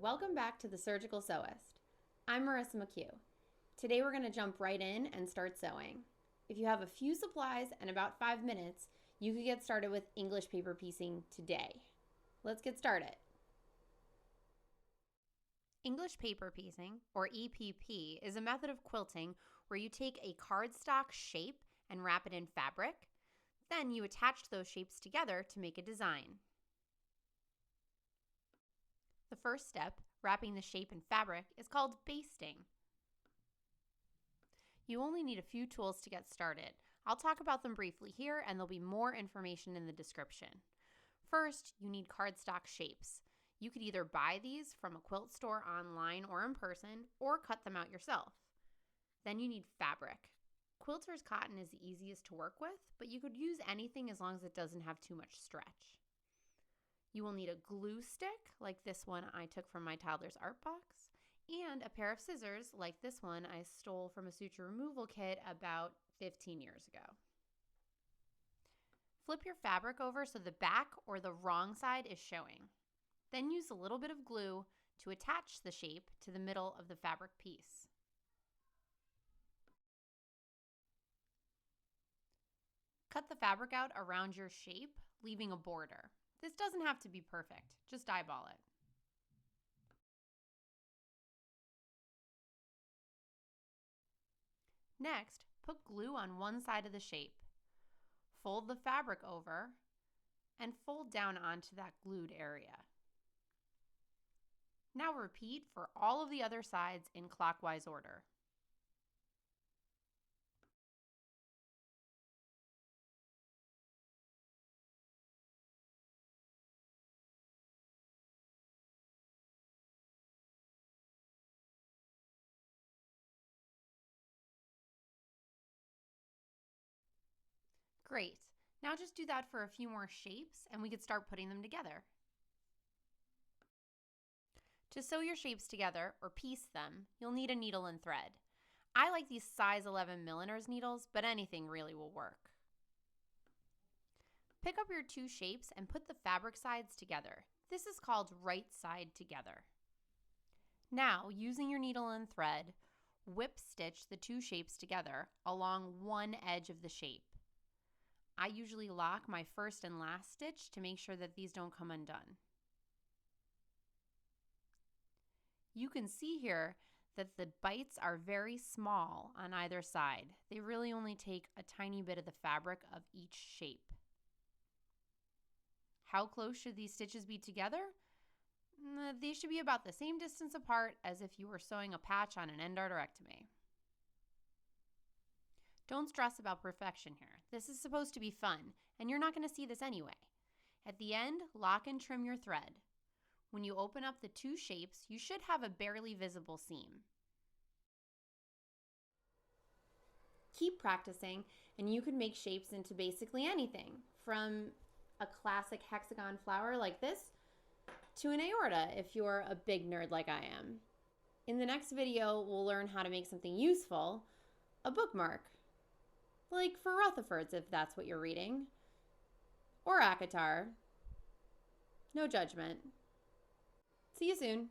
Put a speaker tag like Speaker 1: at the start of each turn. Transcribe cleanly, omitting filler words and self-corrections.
Speaker 1: welcome back to the Surgical Sewist. I'm Marissa McHugh. Today we're going to jump right in and start sewing. If you have a few supplies and about 5 minutes, you could get started with English paper piecing today. Let's get started. English paper piecing, or EPP, is a method of quilting where you take a cardstock shape and wrap it in fabric. Then you attach those shapes together to make a design. The first step, wrapping the shape in fabric, is called basting. You only need a few tools to get started. I'll talk about them briefly here, and there'll be more information in the description. First, you need cardstock shapes. You could either buy these from a quilt store online or in person, or cut them out yourself. Then you need fabric. Quilter's cotton is the easiest to work with, but you could use anything as long as it doesn't have too much stretch. You will need a glue stick, like this one I took from my toddler's art box, and a pair of scissors, like this one I stole from a suture removal kit about 15 years ago. Flip your fabric over so the back or the wrong side is showing. Then use a little bit of glue to attach the shape to the middle of the fabric piece. Cut the fabric out around your shape, leaving a border. This doesn't have to be perfect, just eyeball it. Next, put glue on one side of the shape. Fold the fabric over and fold down onto that glued area. Now repeat for all of the other sides in clockwise order. Great. Now just do that for a few more shapes and we could start putting them together. To sew your shapes together or piece them, you'll need a needle and thread. I like these size 11 millimeters needles, but anything really will work. Pick up your two shapes and put the fabric sides together. This is called right side together. Now, using your needle and thread, whip stitch the two shapes together along one edge of the shape. I usually lock my first and last stitch to make sure that these don't come undone. You can see here that the bites are very small on either side. They really only take a tiny bit of the fabric of each shape. How close should these stitches be together? They should be about the same distance apart as if you were sewing a patch on an endarterectomy. Don't stress about perfection here. This is supposed to be fun, and you're not going to see this anyway. At the end, lock and trim your thread. When you open up the two shapes, you should have a barely visible seam. Keep practicing, and you can make shapes into basically anything, from a classic hexagon flower like this to an aorta if you're a big nerd like I am. In the next video, we'll learn how to make something useful, a bookmark. Like for Rutherfords, if that's what you're reading. Or ACOTAR. No judgment. See you soon.